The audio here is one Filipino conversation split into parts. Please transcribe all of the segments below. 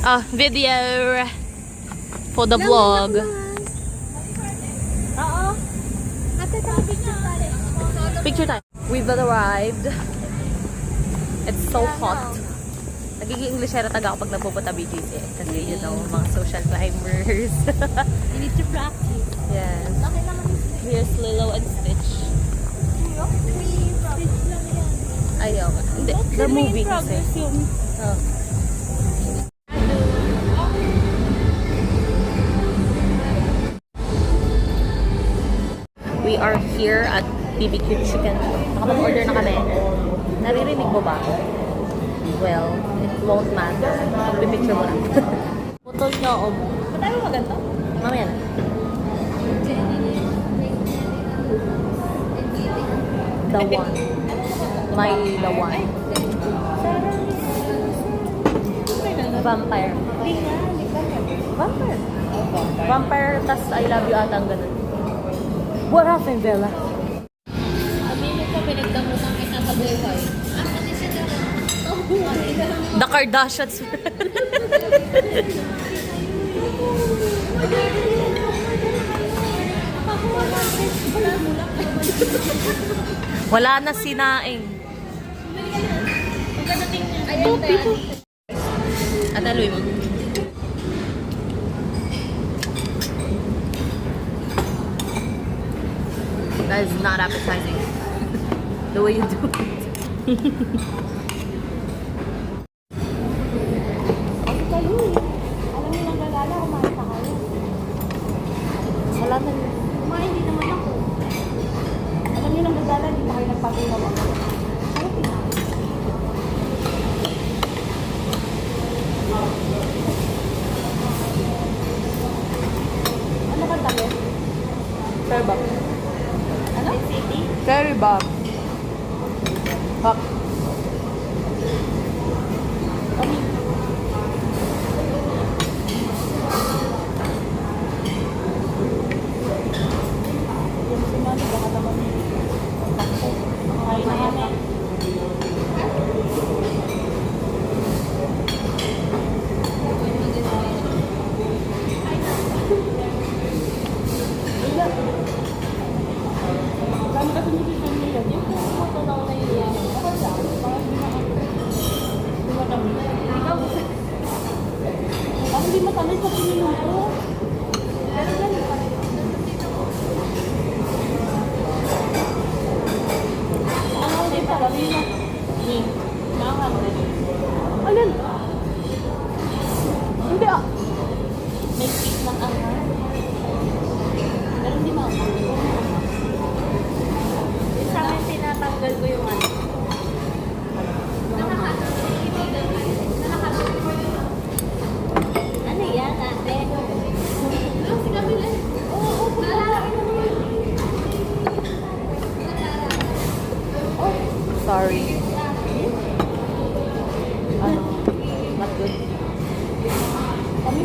Video for the vlog. Oo. Ate, picture tayo. Picture time. We've arrived. It's so hot. Nagiging Englishera taga ako pag nagpupunta BGC. Kasi you know, mga social climbers. You need to practice. Yes. Okay naman yung Here's Lilo and Stitch. Stitch lang yan. Ayaw. Hindi. The movie kasi. Oh. We are here at BBQ Chicken. Nakapag-order na kami. Naririnig mo ba? Well, it won't matter. Magpipicture mo na. Putol niyo ako. Ba't tayo maganda? Mamaya na. The one. The one. Vampire. Vampire. Vampire, tas I love you ata ang ganun. What happened, Bella? Aminin ko, pinagdamutan kita sa buhay. The Kardashians. Wala na sinaing. Ayan tayo. At aloy mo. That is not appetizing. The way you do it. Kasi kayo eh. Alam niyo lang gagala, kumain pa kayo. Salamat. Kumain din naman ako. Alam niyo lang gagala, hindi pa kayo nagpapinawa. Ano ka tayo? Curry bop. Ano? City? Curry bop. Bop. Kami. Yung si Mami, baka naman takpo. Kain na yan eh. Kami kasi nililisan niya yan. Yung pumunta na ako na yun yan. Ako lang. Parang hindi na ako. Hindi matamis. Ikaw. Parang hindi matamis sa pinuto. Pero ganun pa rin. Ano ulit pa? Kanina. Ni. Nakakal. Alin? Hindi ah. May stick ng anghang. Pero hindi makakal. Sa akin, tinatanggal ko yung ano. Ano yan, ate? Kasi kami lang. Oo, Sorry. Ano? Not good. Kami?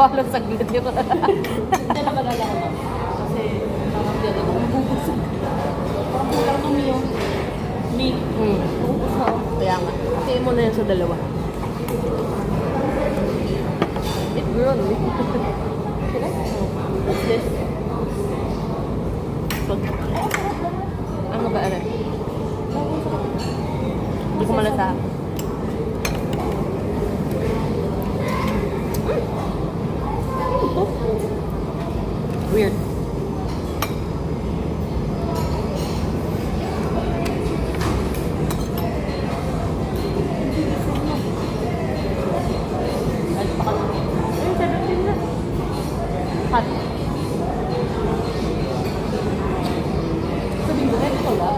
Nakabalot saglit yun. Hindi na mag-alala ko. Kasi parang di ako mabubusog. Parang kulang ng yung meat. Ubus na ako. Kaya nga. Tingin mo na yan sa dalawa. It grown. What's this? Ano ba, ano? Hindi ko malasa. Weird. Hot. Sabihin mo na ito lang.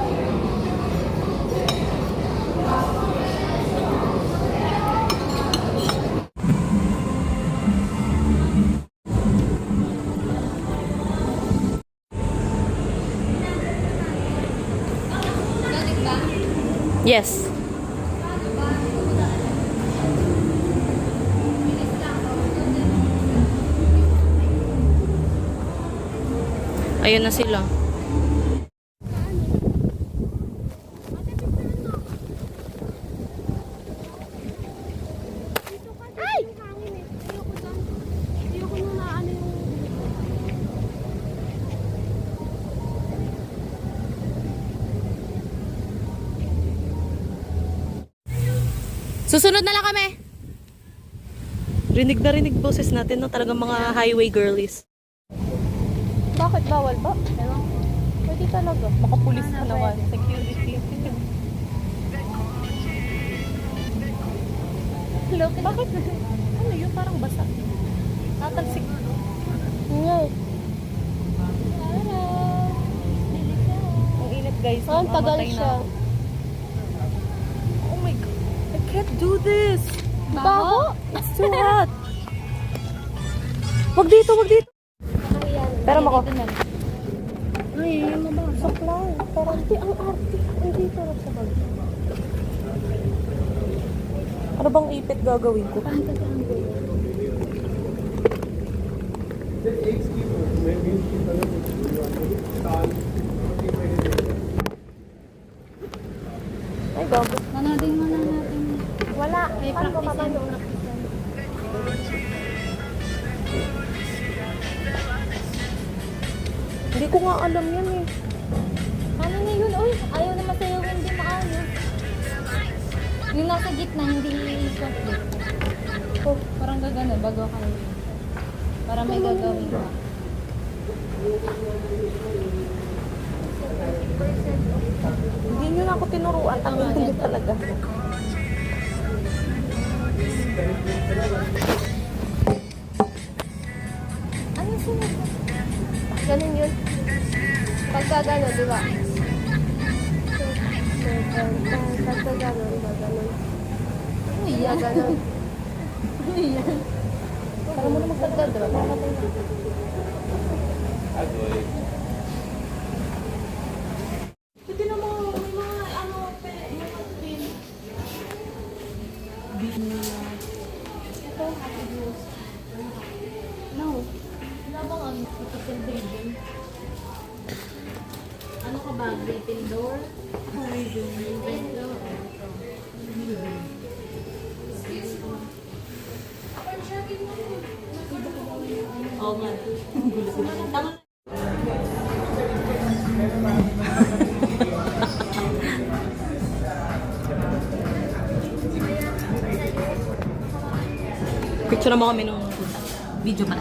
Yes. Ayun na sila. Ay! Ayoko nung naano yung... Susunod na lang kami. Rinig na rinig boses natin, no? Talagang mga highway girlies. Bakit bawal ba? Ewan ko. Pwede talaga. Makapulis ka naman. Security. Hello? Bakit? Ano yun? Parang basa. Tatalsik. Nga. Ang init guys. Ang tagal Mamamatay na siya. ako. Oh my God. I can't do this. Baho? It's too hot. Wag dito, wag dito. Pero ako. Ay, yung mabasok lang. Parang di ang arte. Hindi sarap sa bag. Ano bang ipit gagawin ko? Ay, gago. Nanoodin mo na natin. Wala. May practice yan. Hindi ko nga alam yan eh. Ano na yun? Uy, ayaw na masayawin din maayos. Yung nasa gitna, hindi complete. Oh, parang gagano bago kayo. Para may gagawin ka. Hindi nyo na ako tinuruan. Ang hindi talaga. Ano yung sunod? Ganun yun. Pagka gano'n, di ba? Pagka gano'n, di ba? Gano'n. Ano yan? Gano'n. Ano yan? Para mo na magdagdag, diba? Pamatay na. Pwede na mo, may mga ano, mga pin. Ito, happy news. No. Wala bang ano, typical baby? Ano ka ba? Gryffindor? Ako Ravenclaw. Oo nga. Tama. Picture mo kami nung video pa.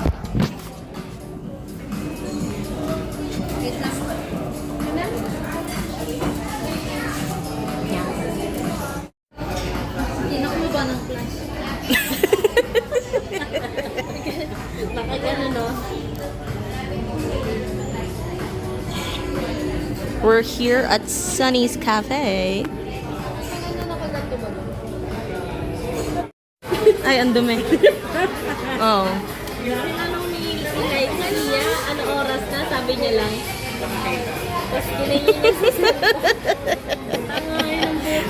Tinak mo ba ng class? Nakagano, no? We're here at Sunny's Cafe. Ay, ang dumi. Oh. Tinanong ni Like niya, ano oras na? Sabi niya lang. Tapos kinay niya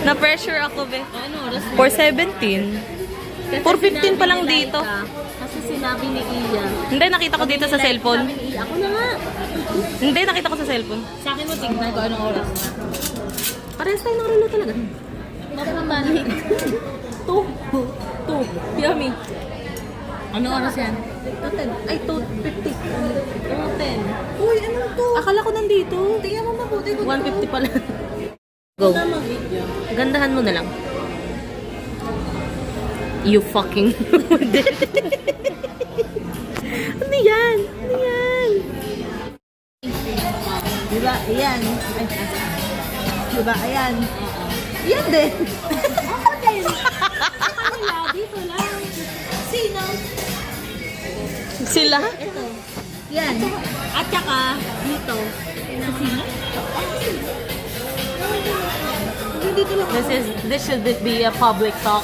Na-pressure ako, be. ano oras na? 4:17. 4:15 pa lang dito. Kasi si sinabi ni Iya. Hindi, nakita ko dito sa cellphone. Sabi ni Iya, ako na nga. Hindi, nakita ko sa cellphone. Sa akin mo, tignan ko anong oras na. Parehas tayo ng relo talaga. Mapamani. 2. Yummy. Anong oras yan? 2:10. Ay, 2:50. 2:10. Uy, ano to? Akala ko nandito. Tingnan mo mabuti ko. 1:50 pala. Go. Tama video. Gandahan mo na lang. You fucking... Ano yan? Ano yan? Diba? Ayan. Ay, diba? Ayan. Yan din. Ako din. Kanila, dito lang. Sino? Sila? Ito. Yan. At saka, dito. Dito lang. This should be a public talk.